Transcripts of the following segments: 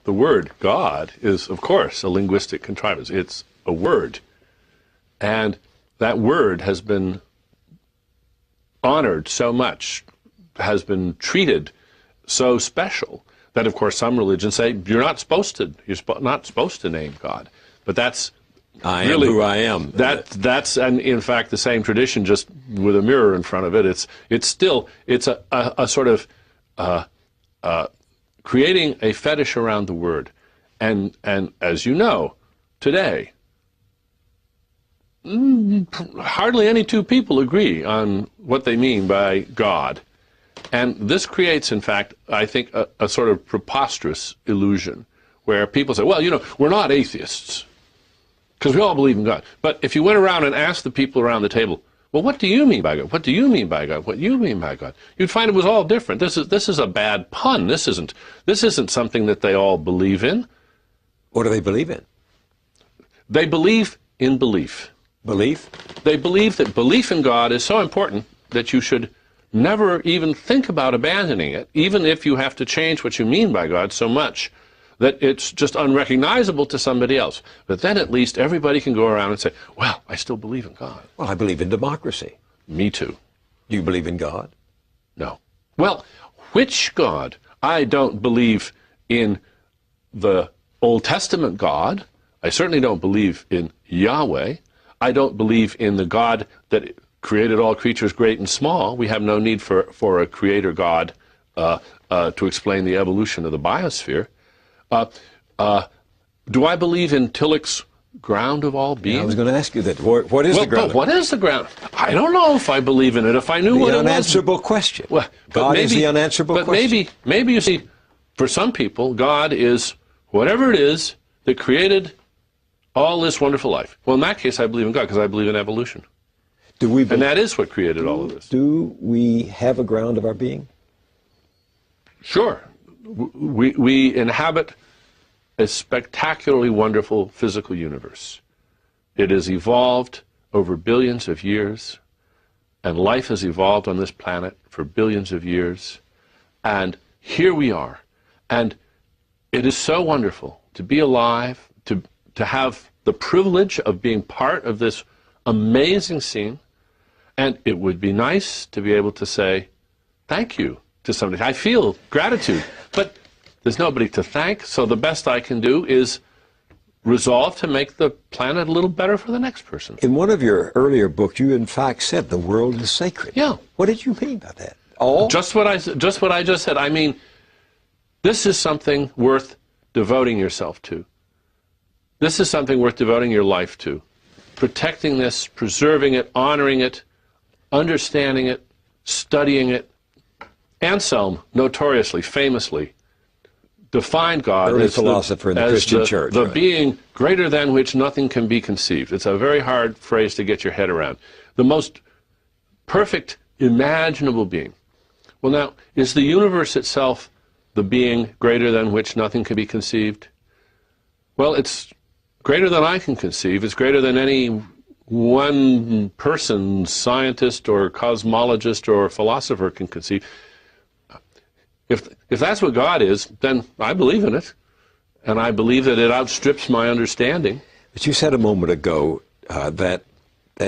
the word God is, of course, a linguistic contrivance. It's a word. And that word has been honored so much, has been treated so special, that of course some religions say you're not supposed to name God. But that's I really am who I am. That's and in fact the same tradition, just with a mirror in front of it. It's still a sort of creating a fetish around the word, and as you know, today hardly any two people agree on what they mean by God. And this creates, in fact, I think, a sort of preposterous illusion where people say, well, you know, we're not atheists because we all believe in God. But if you went around and asked the people around the table, well, what do you mean by God? What do you mean by God? What do you mean by God? You'd find it was all different. This is a bad pun. This isn't something that they all believe in. What do they believe in? They believe in belief. Belief? They believe that belief in God is so important that you should never even think about abandoning it, even if you have to change what you mean by God so much that it's just unrecognizable to somebody else. But then at least everybody can go around and say, well, I still believe in God. Well, I believe in democracy. Me too. Do you believe in God? No. Well, which God? I don't believe in the Old Testament God. I certainly don't believe in Yahweh. I don't believe in the God that created all creatures great and small. We have no need for a creator God to explain the evolution of the biosphere. Do I believe in Tillich's ground of all being? Yeah, I was going to ask you that. What is the ground? But what is the ground? I don't know if I believe in it. If I knew what it was. The unanswerable question. Well, God is the unanswerable question. But maybe you see, for some people, God is whatever it is that created all this wonderful life. Well, in that case, I believe in God because I believe in evolution. And that is what created all of this. Do we have a ground of our being? Sure. We inhabit a spectacularly wonderful physical universe. It has evolved over billions of years, and life has evolved on this planet for billions of years. And here we are. And it is so wonderful to be alive, to have the privilege of being part of this amazing scene. And it would be nice to be able to say thank you to somebody. I feel gratitude, but there's nobody to thank, so the best I can do is resolve to make the planet a little better for the next person. In one of your earlier books, you in fact said the world is sacred. Yeah. What did you mean by that? All? Just what I just said. I mean, this is something worth devoting yourself to. This is something worth devoting your life to. Protecting this, preserving it, honoring it, understanding it, studying it. Anselm, notoriously, famously, defined God early as philosopher in the Christian church, the right? being greater than which nothing can be conceived. It's a very hard phrase to get your head around. The most perfect, imaginable being. Well, now, is the universe itself the being greater than which nothing can be conceived? Well, it's greater than I can conceive. It's greater than any one person, scientist or cosmologist or philosopher can conceive. If that's what God is, then I believe in it, and I believe that it outstrips my understanding. But you said a moment ago that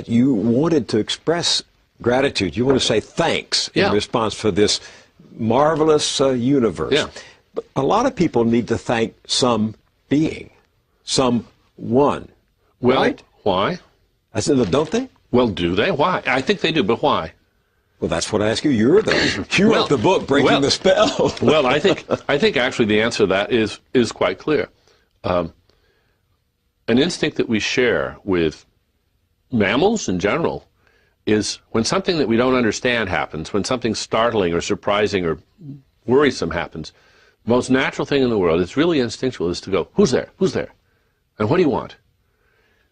you wanted to express gratitude. You want to say thanks in response for this marvelous universe. Yeah. But a lot of people need to thank some being, someone. Well, right? Why? I said, don't they? Well, do they? Why? I think they do, but why? Well, that's what I ask you. You wrote the book, Breaking the Spell. Well, I think actually the answer to that is quite clear. An instinct that we share with mammals in general is when something that we don't understand happens, when something startling or surprising or worrisome happens, the most natural thing in the world, it's really instinctual, is to go, who's there? Who's there? And what do you want?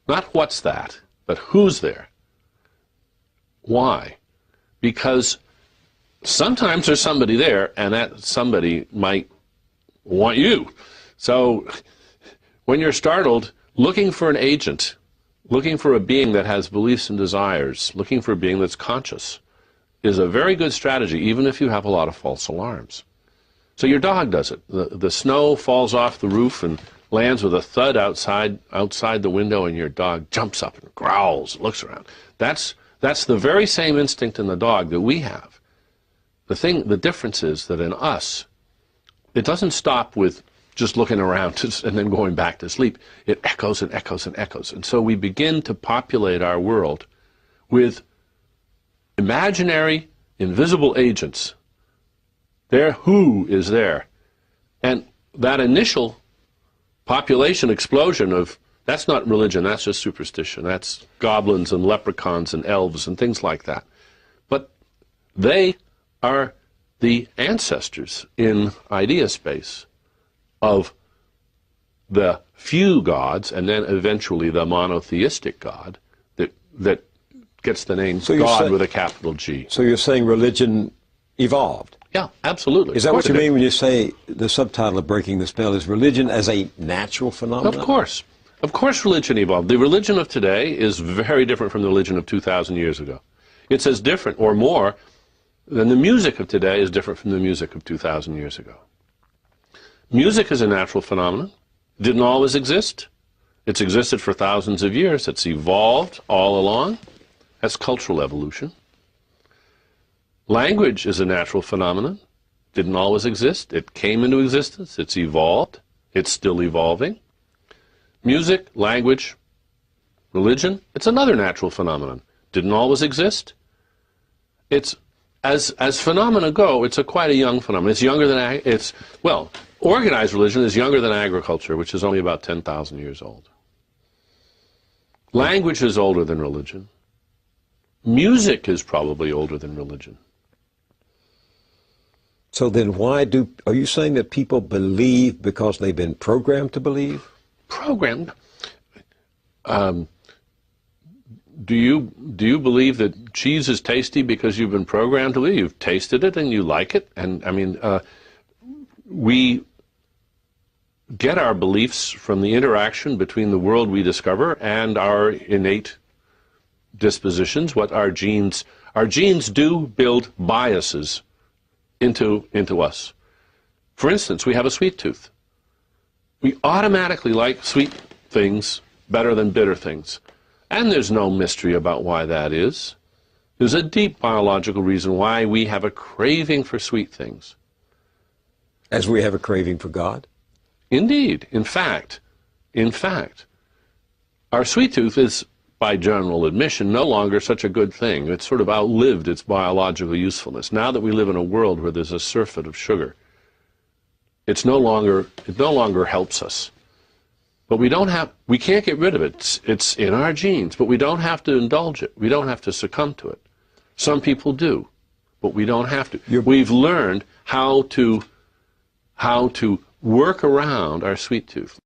Not what's that, but who's there? Why? Because sometimes there's somebody there, and that somebody might want you. So when you're startled, looking for an agent, looking for a being that has beliefs and desires, looking for a being that's conscious, is a very good strategy, even if you have a lot of false alarms. So your dog does it. The snow falls off the roof and lands with a thud outside the window, and your dog jumps up and growls, looks around. That's the very same instinct in the dog that we have. The difference is that in us, it doesn't stop with just looking around and then going back to sleep. It echoes and echoes and echoes. And so we begin to populate our world with imaginary, invisible agents. Their who is there. And that initial population explosion of, that's not religion, that's just superstition. That's goblins and leprechauns and elves and things like that. But they are the ancestors in idea space of the few gods, and then eventually the monotheistic God that gets the name God with a capital G. So you're saying religion evolved? Yeah, absolutely. Is that what you mean when you say the subtitle of Breaking the Spell is religion as a natural phenomenon? Of course. Of course religion evolved. The religion of today is very different from the religion of 2,000 years ago. It's as different or more than the music of today is different from the music of 2,000 years ago. Music is a natural phenomenon. It didn't always exist. It's existed for thousands of years. It's evolved all along. That's cultural evolution. Language is a natural phenomenon. Didn't always exist. It came into existence. It's evolved. It's still evolving. Music, language, religion, it's another natural phenomenon. Didn't always exist. It's, as phenomena go, it's quite a young phenomenon. It's younger than, organized religion is younger than agriculture, which is only about 10,000 years old. Language is older than religion. Music is probably older than religion. So then are you saying that people believe because they've been programmed to believe? Programmed? Do you believe that cheese is tasty because you've been programmed to believe? You've tasted it and you like it? And I mean, we get our beliefs from the interaction between the world we discover and our innate dispositions, what our genes do build biases into us. For instance, we have a sweet tooth. We automatically like sweet things better than bitter things. And there's no mystery about why that is. There's a deep biological reason why we have a craving for sweet things. As we have a craving for God? Indeed. In fact, our sweet tooth is, by general admission, no longer such a good thing. It's sort of outlived its biological usefulness. Now that we live in a world where there's a surfeit of sugar, it no longer helps us. But we can't get rid of it. It's in our genes, but we don't have to indulge it. We don't have to succumb to it. Some people do, but we don't have to. We've learned how to work around our sweet tooth.